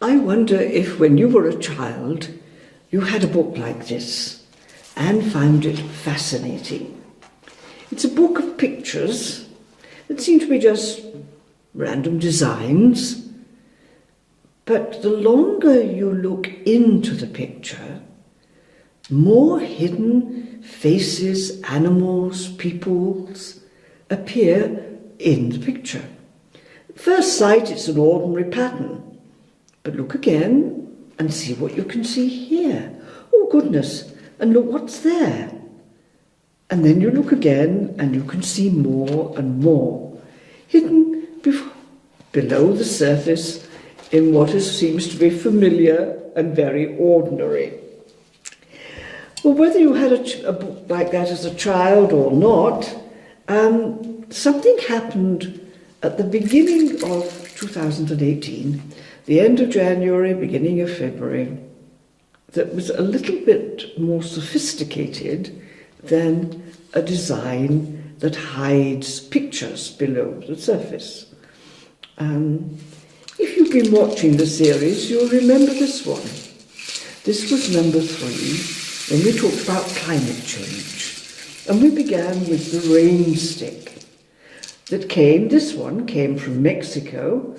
I wonder if when you were a child, you had a book like this and found it fascinating. It's a book of pictures that seem to be just random designs, but the longer you look into the picture, more hidden faces, animals, peoples appear in the picture. At first sight, it's an ordinary pattern, but look again and see what you can see here. Oh goodness, and look what's there. And then you look again and you can see more and more, hidden below the surface in what seems to be familiar and very ordinary. Well, whether you had a book like that as a child or not, something happened at the beginning of 2018, the end of January, beginning of February, that was a little bit more sophisticated than a design that hides pictures below the surface. If you've been watching the series, you'll remember this one. This was number 3, when we talked about climate change. And we began with the rain stick that this one came from Mexico,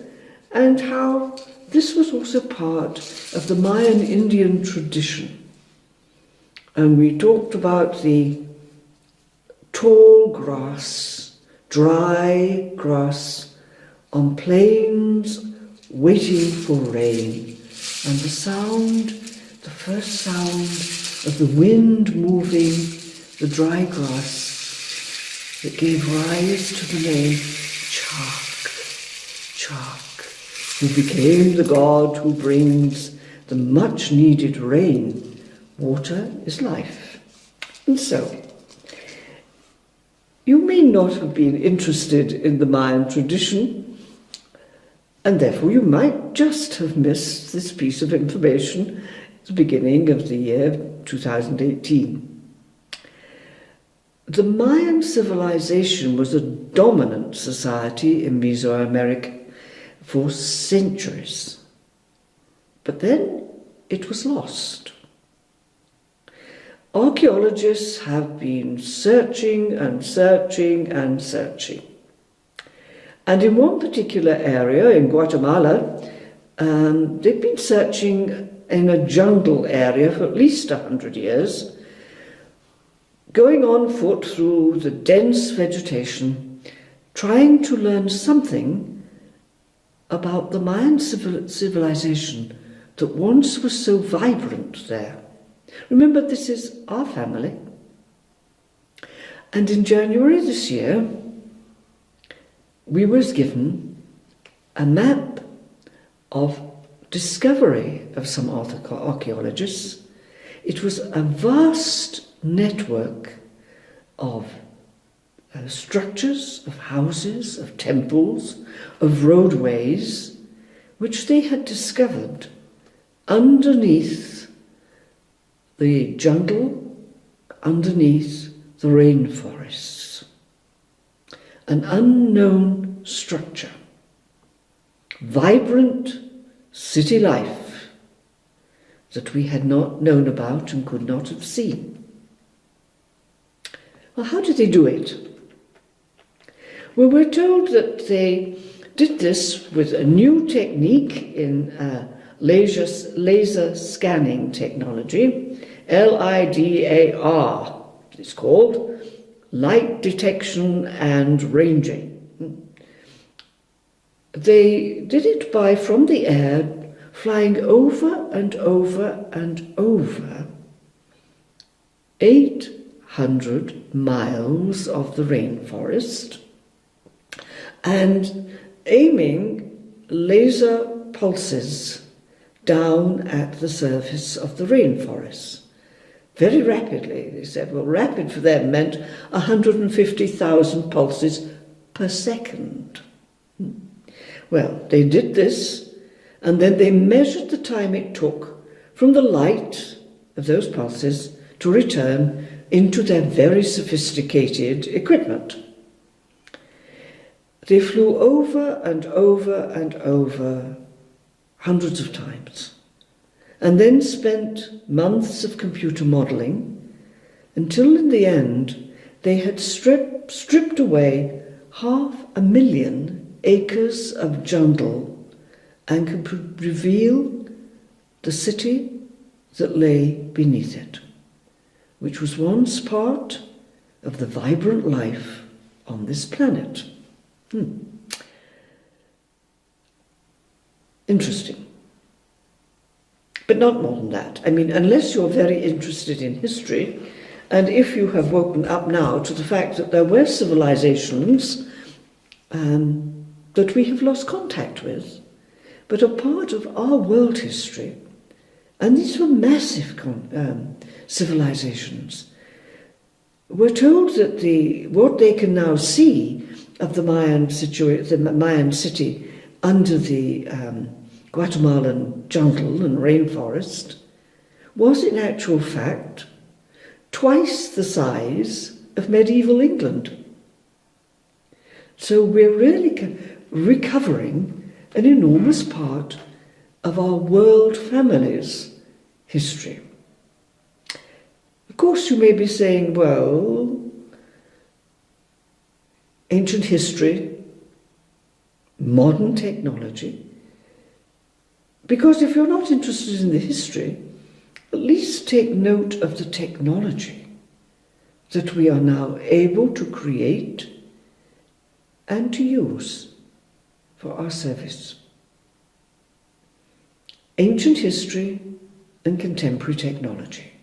and how this was also part of the Mayan Indian tradition. And we talked about the tall grass, dry grass on plains waiting for rain, and the first sound of the wind moving the dry grass that gave rise to the name Chak, Chak, who became the god who brings the much needed rain. Water is life. And so, you may not have been interested in the Mayan tradition, and therefore you might just have missed this piece of information at the beginning of the year 2018. The Mayan civilization was a dominant society in Mesoamerica for centuries, but then it was lost. Archaeologists have been searching and searching and searching. And in one particular area, in Guatemala, they've been searching in a jungle area for at least 100 years, going on foot through the dense vegetation, trying to learn something about the Mayan civilization that once was so vibrant there. Remember, this is our family. And in January this year, we was given a map of discovery of some archaeologists. It was a vast network of structures, of houses, of temples, of roadways, which they had discovered underneath the jungle, underneath the rainforests. An unknown structure, vibrant city life that we had not known about and could not have seen. Well, how did they do it? Well, we're told that they did this with a new technique in laser scanning technology, LIDAR, it's called, light detection and ranging. They did it by, from the air, flying over and over and over 800 miles of the rainforest and aiming laser pulses down at the surface of the rainforest. Very rapidly, they said. Well, rapid for them meant 150,000 pulses per second. Well, they did this, and then they measured the time it took from the light of those pulses to return into their very sophisticated equipment. They flew over and over and over hundreds of times, and then spent months of computer modelling until in the end they had stripped away 500,000 acres of jungle and could reveal the city that lay beneath it, which was once part of the vibrant life on this planet. Interesting. But not more than that. I mean, unless you're very interested in history, and if you have woken up now to the fact that there were civilizations that we have lost contact with, but are part of our world history, and these were massive civilizations. We're told that what they can now see of the Mayan city under the Guatemalan jungle and rainforest was in actual fact twice the size of medieval England. So we're really recovering an enormous part of our world family's history. Of course, you may be saying, well, ancient history, modern technology, because if you're not interested in the history, at least take note of the technology that we are now able to create and to use for our service. Ancient history and contemporary technology.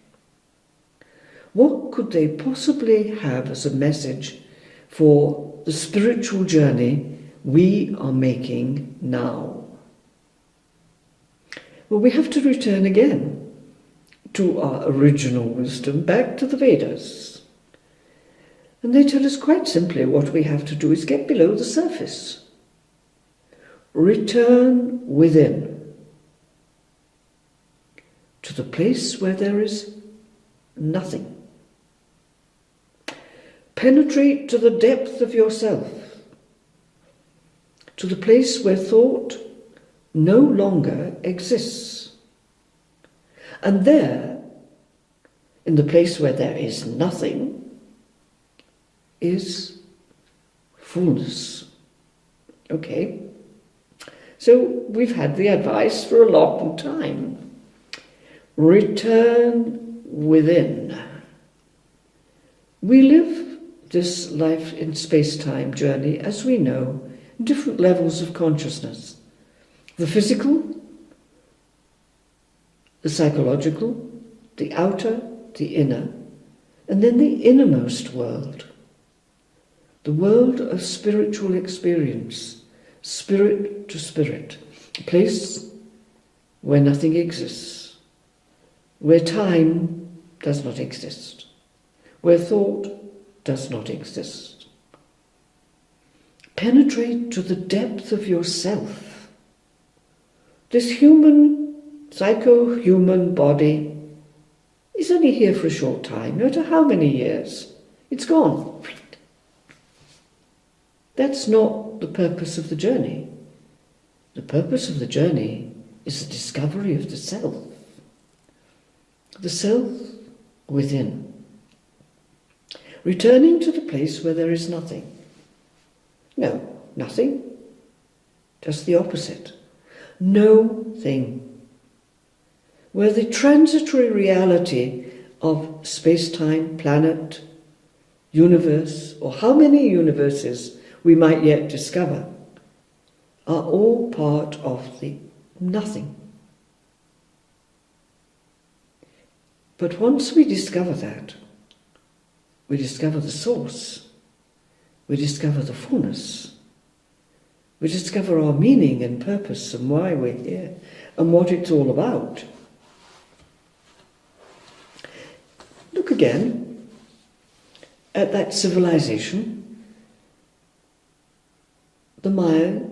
What could they possibly have as a message for the spiritual journey we are making now? Well, we have to return again to our original wisdom, back to the Vedas. And they tell us quite simply what we have to do is get below the surface. Return within to the place where there is nothing. Penetrate to the depth of yourself, to the place where thought no longer exists. And there, in the place where there is nothing, is fullness. Okay? So we've had the advice for a long time. Return within. We live this life in space-time journey, as we know, in different levels of consciousness. The physical, the psychological, the outer, the inner, and then the innermost world. The world of spiritual experience, spirit to spirit, a place where nothing exists, where time does not exist, where thought does not exist. Penetrate to the depth of yourself. This human, psycho-human body is only here for a short time, no matter how many years. It's gone. That's not the purpose of the journey. The purpose of the journey is the discovery of the self within. Returning to the place where there is nothing. No, nothing. Just the opposite. No thing. Where the transitory reality of space-time, planet, universe, or how many universes we might yet discover, are all part of the nothing. But once we discover that, we discover the source, we discover the fullness, we discover our meaning and purpose and why we're here and what it's all about. Look again at that civilization. The Maya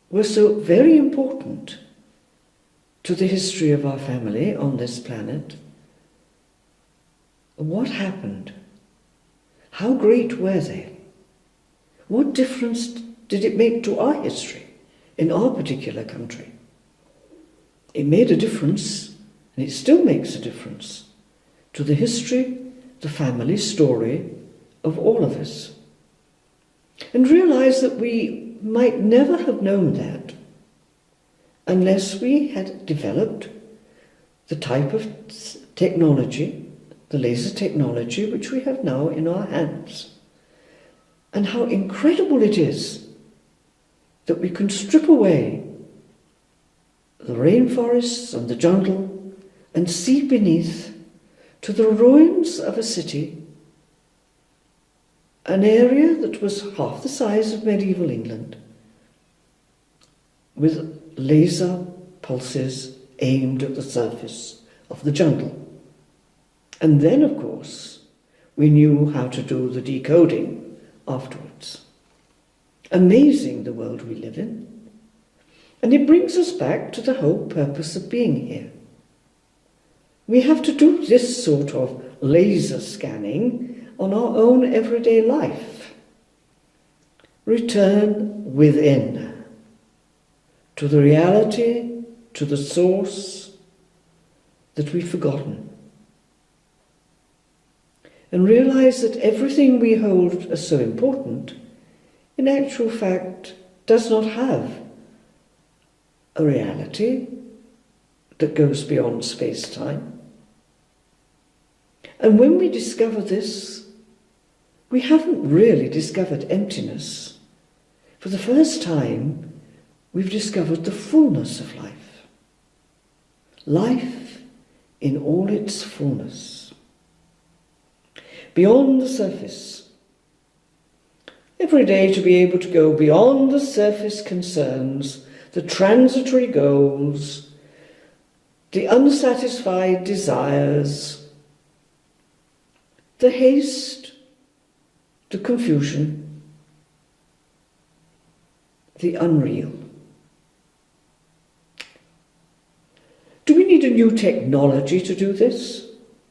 were so very important to the history of our family on this planet. What happened? How great were they? What difference did it make to our history in our particular country? It made a difference, and it still makes a difference, to the history, the family story of all of us. And realize that we might never have known that unless we had developed the type of technology, the laser technology, which we have now in our hands. And how incredible it is that we can strip away the rainforests and the jungle and see beneath to the ruins of a city, an area that was half the size of medieval England, with laser pulses aimed at the surface of the jungle. And then, of course, we knew how to do the decoding afterwards. Amazing, the world we live in. And it brings us back to the whole purpose of being here. We have to do this sort of laser scanning on our own everyday life. Return within, to the reality, to the source that we've forgotten. And realize that everything we hold as so important, in actual fact, does not have a reality that goes beyond space-time. And when we discover this, we haven't really discovered emptiness. For the first time, we've discovered the fullness of life. Life in all its fullness. Beyond the surface. Every day to be able to go beyond the surface concerns, the transitory goals, the unsatisfied desires, the haste, the confusion, the unreal. Do we need a new technology to do this?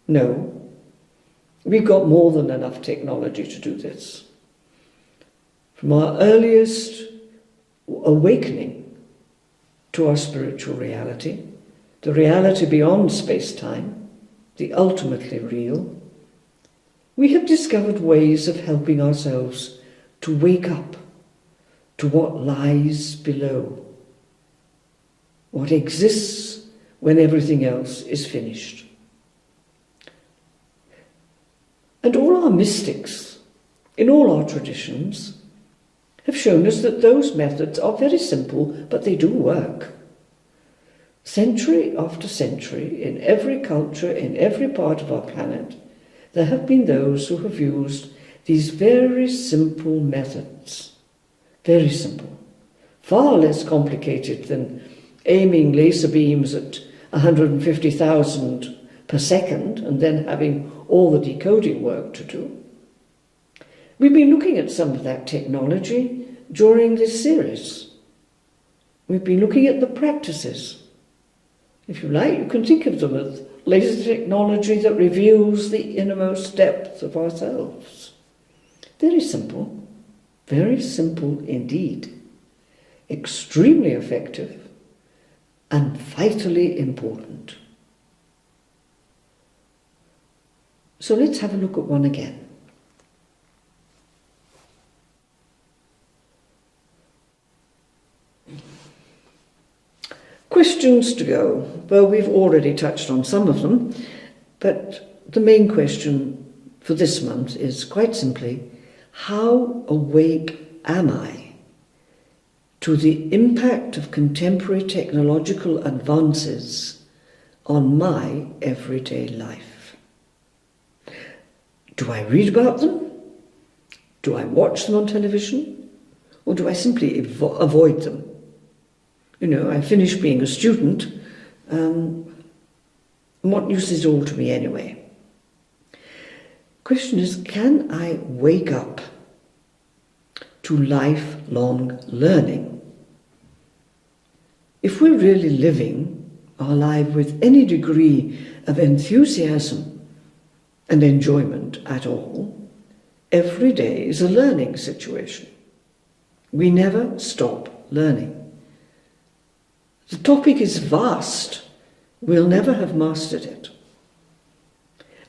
No. We've got more than enough technology to do this. From our earliest awakening to our spiritual reality, the reality beyond space-time, the ultimately real, we have discovered ways of helping ourselves to wake up to what lies below, what exists when everything else is finished. And all our mystics, in all our traditions, have shown us that those methods are very simple, but they do work. Century after century, in every culture, in every part of our planet, there have been those who have used these very simple methods. Very simple. Far less complicated than aiming laser beams at 150,000 per second and then having all the decoding work to do. We've been looking at some of that technology during this series. We've been looking at the practices. If you like, you can think of them as laser technology that reveals the innermost depths of ourselves. Very simple indeed, extremely effective and vitally important. So let's have a look at one again. Questions to go. Well, we've already touched on some of them, but the main question for this month is quite simply, how awake am I to the impact of contemporary technological advances on my everyday life? Do I read about them? Do I watch them on television? Or do I simply avoid them? You know, I finished being a student. What use is it all to me anyway? Question is, can I wake up to lifelong learning? If we're really living our life with any degree of enthusiasm and enjoyment at all, every day is a learning situation. We never stop learning. The topic is vast. We'll never have mastered it.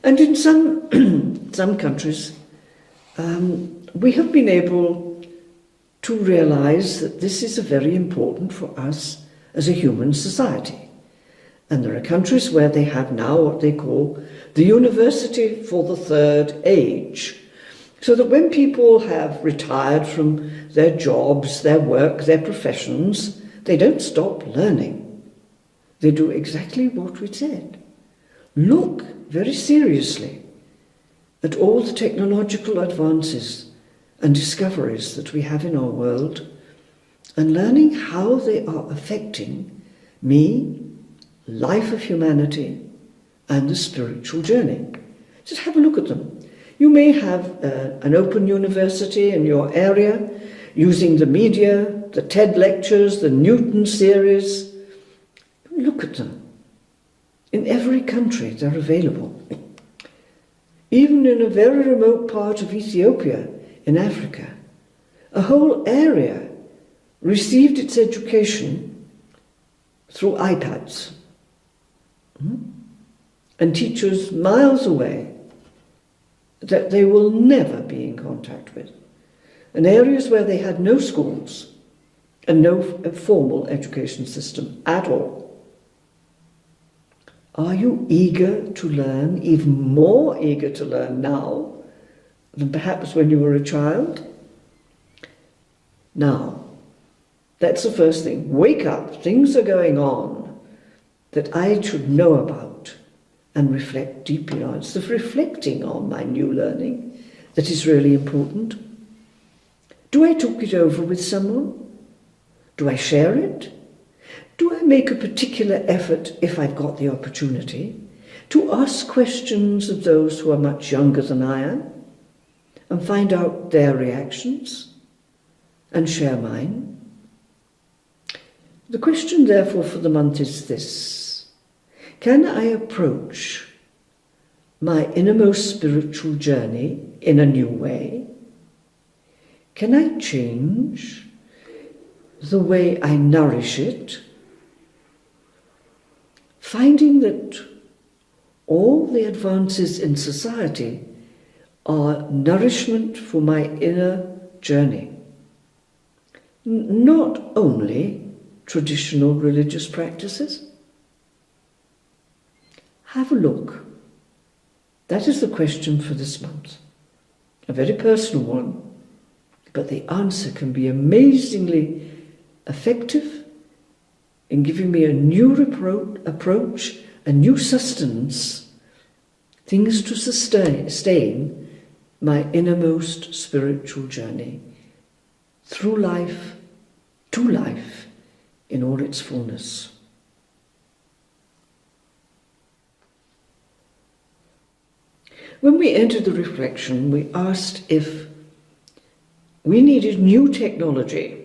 And in some countries, we have been able to realize that this is very important for us as a human society. And there are countries where they have now what they call the University for the Third Age, so that when people have retired from their jobs, their work, their professions, they don't stop learning. They do exactly what we said. Look very seriously at all the technological advances and discoveries that we have in our world, and learning how they are affecting me, life of humanity, and the spiritual journey. Just have a look at them. You may have an open university in your area, using the media, the TED lectures, the Newton series. Look at them. In every country they're available. Even in a very remote part of Ethiopia, in Africa, a whole area received its education through iPads. And teachers miles away that they will never be in contact with. In areas where they had no schools and no formal education system at all. Are you eager to learn, even more eager to learn now than perhaps when you were a child? Now, that's the first thing. Wake up. Things are going on that I should know about and reflect deeply on. It's the reflecting on my new learning that is really important. Do I talk it over with someone? Do I share it? Do I make a particular effort, if I've got the opportunity, to ask questions of those who are much younger than I am and find out their reactions and share mine? The question, therefore, for the month is this: can I approach my innermost spiritual journey in a new way? Can I change the way I nourish it, finding that all the advances in society are nourishment for my inner journey? Not only traditional religious practices. Have a look. That is the question for this month. A very personal one, but the answer can be amazingly effective in giving me a new approach, a new sustenance, things to sustain my innermost spiritual journey through life, to life, in all its fullness. When we entered the reflection, we asked if we needed new technology,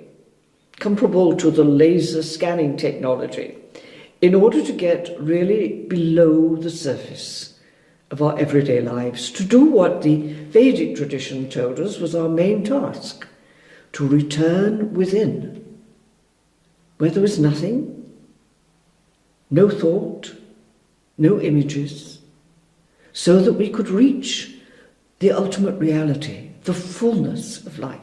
comparable to the laser scanning technology, in order to get really below the surface of our everyday lives, to do what the Vedic tradition told us was our main task, to return within, where there was nothing, no thought, no images, so that we could reach the ultimate reality, the fullness of life.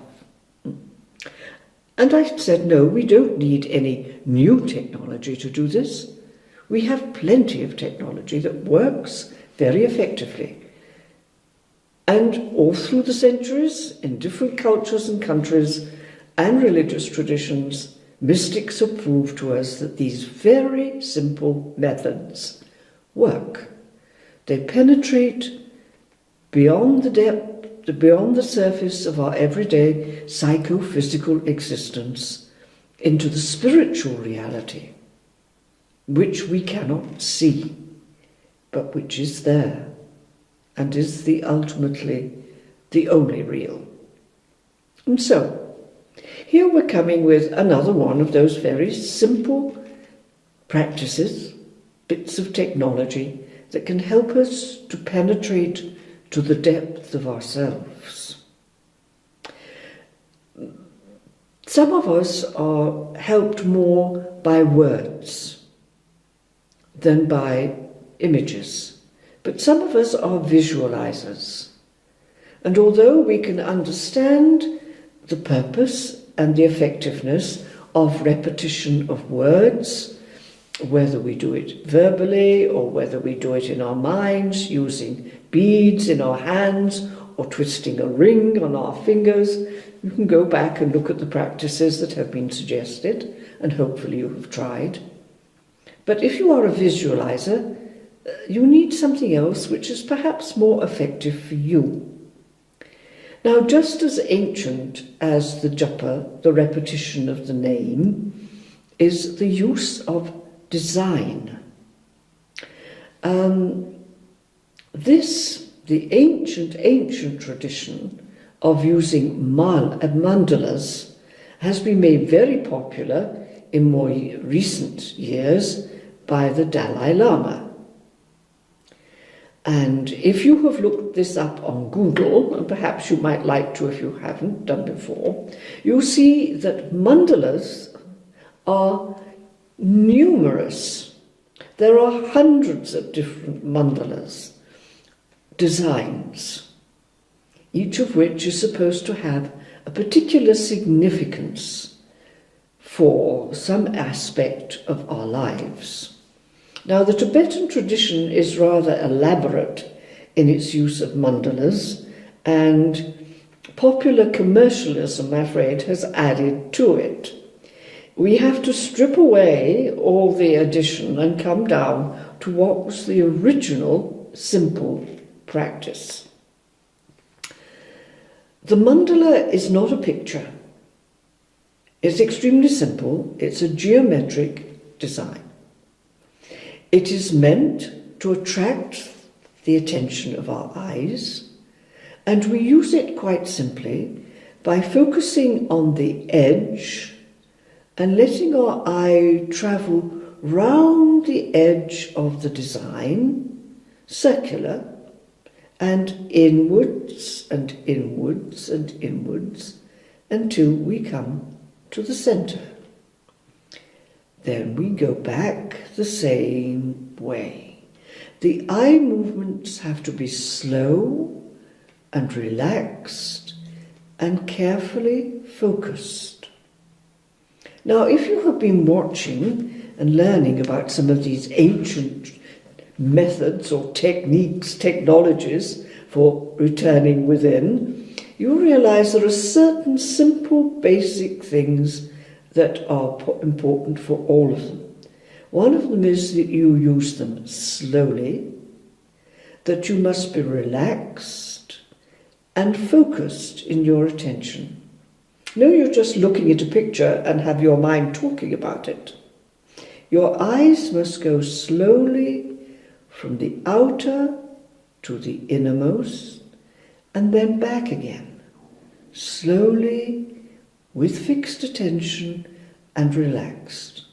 And I said, no, we don't need any new technology to do this. We have plenty of technology that works very effectively. And all through the centuries, in different cultures and countries and religious traditions, mystics have proved to us that these very simple methods work. They penetrate beyond the depth, beyond the surface of our everyday psychophysical existence into the spiritual reality, which we cannot see, but which is there and is ultimately the only real. And so, here we're coming with another one of those very simple practices, bits of technology that can help us to penetrate to the depth of ourselves. Some of us are helped more by words than by images, but some of us are visualizers. And although we can understand the purpose and the effectiveness of repetition of words, whether we do it verbally or whether we do it in our minds, using beads in our hands or twisting a ring on our fingers, you can go back and look at the practices that have been suggested, and hopefully you have tried. But if you are a visualizer, you need something else which is perhaps more effective for you. Now, just as ancient as the japa, the repetition of the name, is the use of design. The ancient tradition of using mandalas has been made very popular in more recent years by the Dalai Lama. And if you have looked this up on Google, and perhaps you might like to if you haven't done before, you'll see that mandalas are numerous. There are hundreds of different mandalas, designs, each of which is supposed to have a particular significance for some aspect of our lives. Now, the Tibetan tradition is rather elaborate in its use of mandalas, and popular commercialism, I'm afraid, has added to it. We have to strip away all the addition and come down to what was the original simple practice. The mandala is not a picture. It's extremely simple. It's a geometric design. It is meant to attract the attention of our eyes, and we use it quite simply by focusing on the edge and letting our eye travel round the edge of the design, circular, and inwards and inwards and inwards until we come to the center. Then we go back the same way. The eye movements have to be slow and relaxed and carefully focused. Now, if you have been watching and learning about some of these ancient methods or techniques, technologies for returning within, you realize there are certain simple, basic things that are important for all of them. One of them is that you use them slowly, that you must be relaxed and focused in your attention. No, you're just looking at a picture and have your mind talking about it. Your eyes must go slowly from the outer to the innermost and then back again, slowly, with fixed attention and relaxed.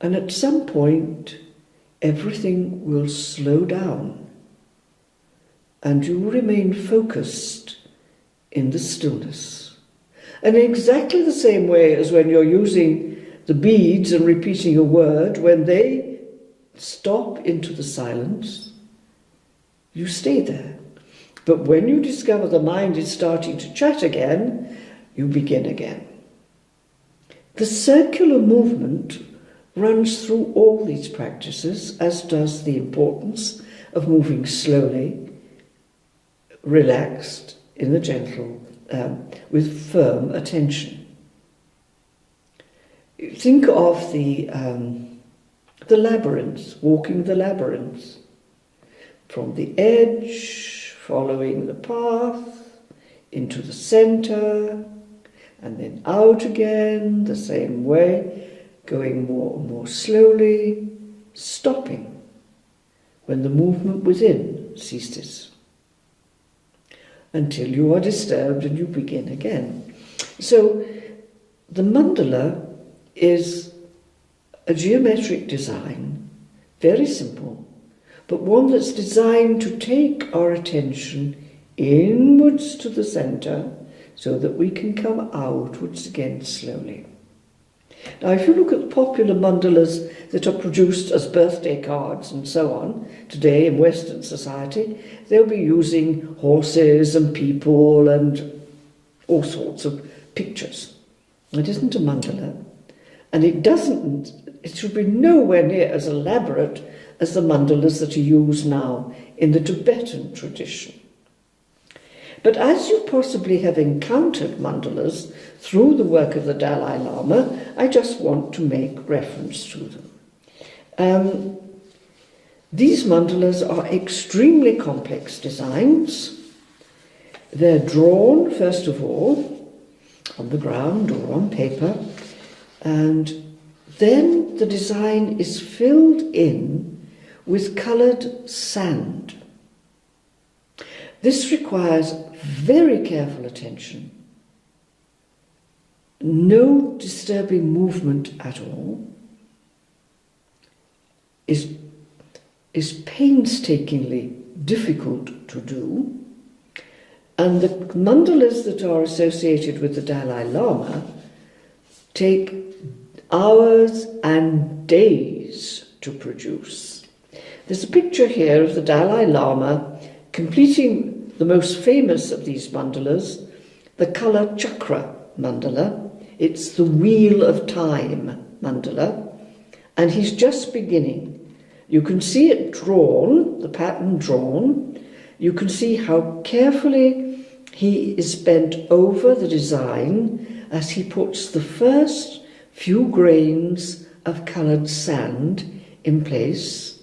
And at some point, everything will slow down and you will remain focused in the stillness. And in exactly the same way as when you're using the beads and repeating a word, when they stop into the silence, you stay there. But when you discover the mind is starting to chat again, you begin again. The circular movement runs through all these practices, as does the importance of moving slowly, relaxed, in the gentle, with firm attention. Think of the labyrinth, walking the labyrinth, from the edge, following the path, into the center, and then out again, the same way, going more and more slowly, stopping when the movement within ceases, until you are disturbed and you begin again. So the mandala is a geometric design, very simple, but one that's designed to take our attention inwards to the center, so that we can come outwards again slowly. Now, if you look at the popular mandalas that are produced as birthday cards and so on today in Western society, they'll be using horses and people and all sorts of pictures. It isn't a mandala, and it should be nowhere near as elaborate as the mandalas that are used now in the Tibetan tradition. But as you possibly have encountered mandalas through the work of the Dalai Lama, I just want to make reference to them. These mandalas are extremely complex designs. They're drawn, first of all, on the ground or on paper, and then the design is filled in with coloured sand. This requires very careful attention, no disturbing movement at all, is painstakingly difficult to do, and the mandalas that are associated with the Dalai Lama take hours and days to produce. There's a picture here of the Dalai Lama completing the most famous of these mandalas, the Kala Chakra mandala. It's the Wheel of Time mandala, and he's just beginning. You can see it drawn, the pattern drawn. You can see how carefully he is bent over the design as he puts the first few grains of coloured sand in place.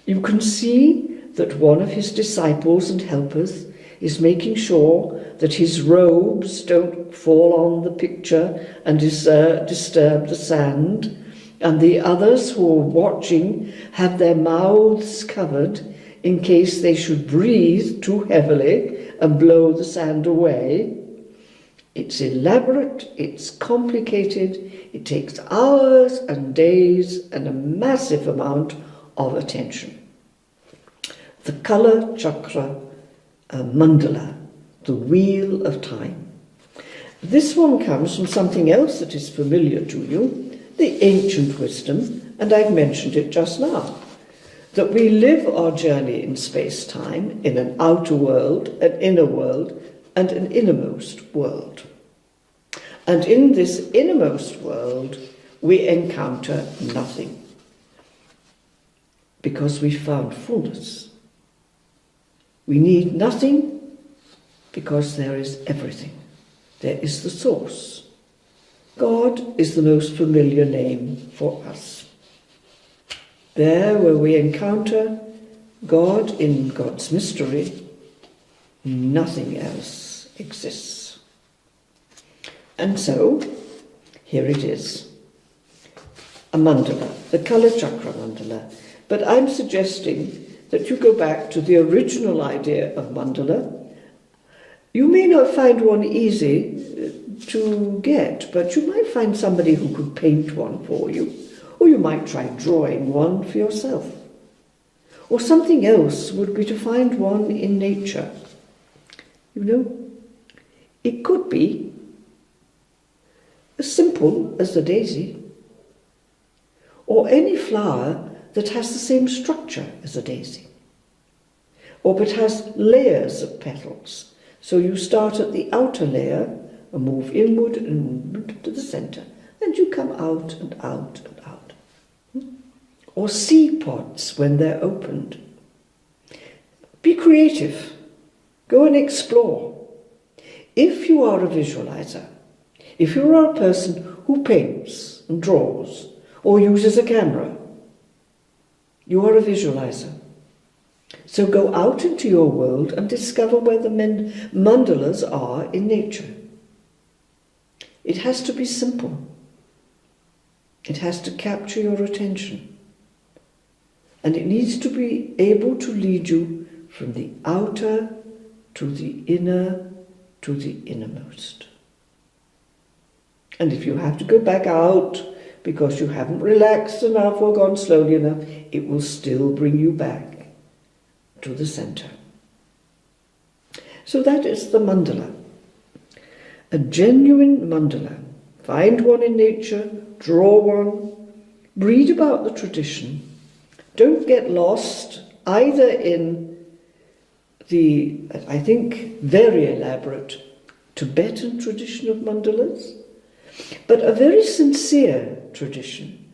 You can see that one of his disciples and helpers is making sure that his robes don't fall on the picture and disturb the sand, and the others who are watching have their mouths covered in case they should breathe too heavily and blow the sand away. It's elaborate, it's complicated, it takes hours and days and a massive amount of attention. The Kala Chakra mandala, the Wheel of Time. This one comes from something else that is familiar to you, the ancient wisdom, and I've mentioned it just now, that we live our journey in space-time in an outer world, an inner world, and an innermost world. And in this innermost world, we encounter nothing, because we found fullness. We need nothing because there is everything. There is the source. God is the most familiar name for us. There where we encounter God in God's mystery, nothing else exists. And so, here it is, a mandala, the Kala Chakra mandala. But I'm suggesting that you go back to the original idea of mandala. You may not find one easy to get, but you might find somebody who could paint one for you, or you might try drawing one for yourself. Or something else would be to find one in nature. You know, it could be as simple as the daisy, or any flower that has the same structure as a daisy, or but has layers of petals. So you start at the outer layer and move inward and to the centre, and you come out and out and out. Or seed pods when they're opened. Be creative. Go and explore. If you are a visualizer, if you are a person who paints and draws or uses a camera, you are a visualizer. So go out into your world and discover where the mandalas are in nature. It has to be simple. It has to capture your attention. And it needs to be able to lead you from the outer to the inner to the innermost. And if you have to go back out because you haven't relaxed enough or gone slowly enough, it will still bring you back to the center. So that is the mandala. a genuine mandala. Find one in nature, draw one, read about the tradition. Don't get lost either in the, I think, very elaborate Tibetan tradition of mandalas, but a very sincere tradition,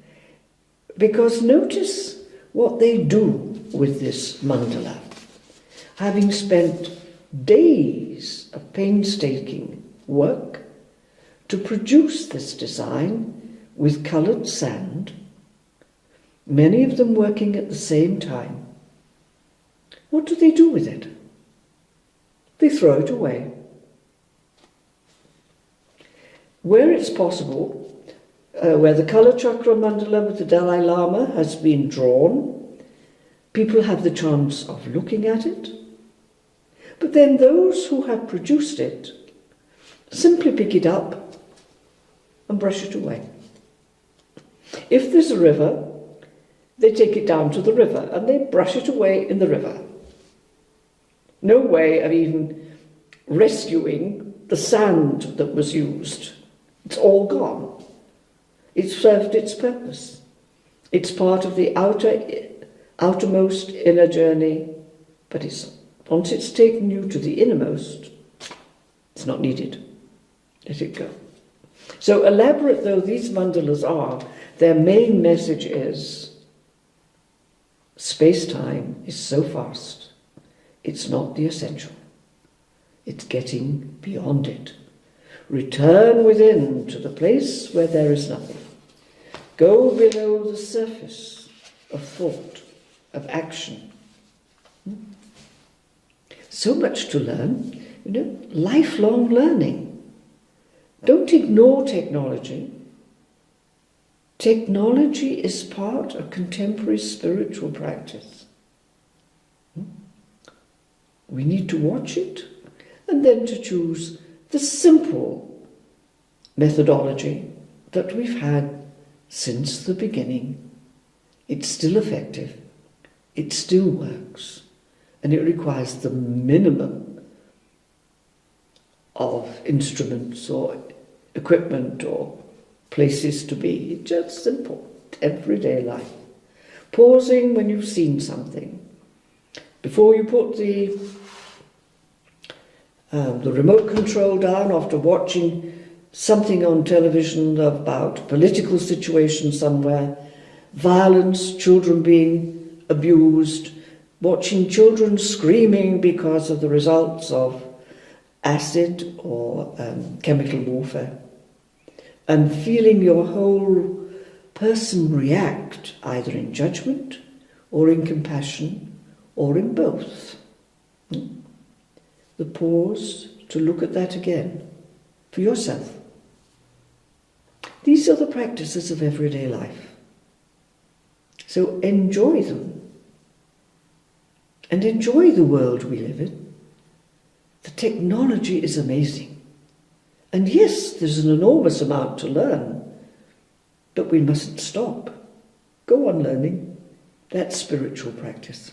because notice what they do with this mandala. Having spent days of painstaking work to produce this design with coloured sand, many of them working at the same time, what do they do with it? They throw it away. Where it's possible, where the colour chakra mandala with the Dalai Lama has been drawn, people have the chance of looking at it. But then those who have produced it simply pick it up and brush it away. If there's a river, they take it down to the river and they brush it away in the river. No way of even rescuing the sand that was used. It's all gone. It served its purpose. It's part of the outermost inner journey, but once it's taken you to the innermost, it's not needed. Let it go. So elaborate though these mandalas are, their main message is space-time is so fast, it's not the essential. It's getting beyond it. Return within to the place where there is nothing. Go below the surface of thought, of action. So much to learn, lifelong learning. Don't ignore technology. Technology is part of contemporary spiritual practice. We need to watch it and then to choose the simple methodology that we've had since the beginning. It's still effective, it still works, and it requires the minimum of instruments or equipment or places to be. It's just simple, everyday life. Pausing when you've seen something. Before you put the remote control down after watching something on television about political situation somewhere, violence, children being abused, watching children screaming because of the results of acid or chemical warfare, and feeling your whole person react either in judgment or in compassion or in both. The pause to look at that again for yourself. These are the practices of everyday life. So enjoy them and enjoy the world we live in. The technology is amazing. And yes, there's an enormous amount to learn, but we mustn't stop. Go on learning. That's spiritual practice.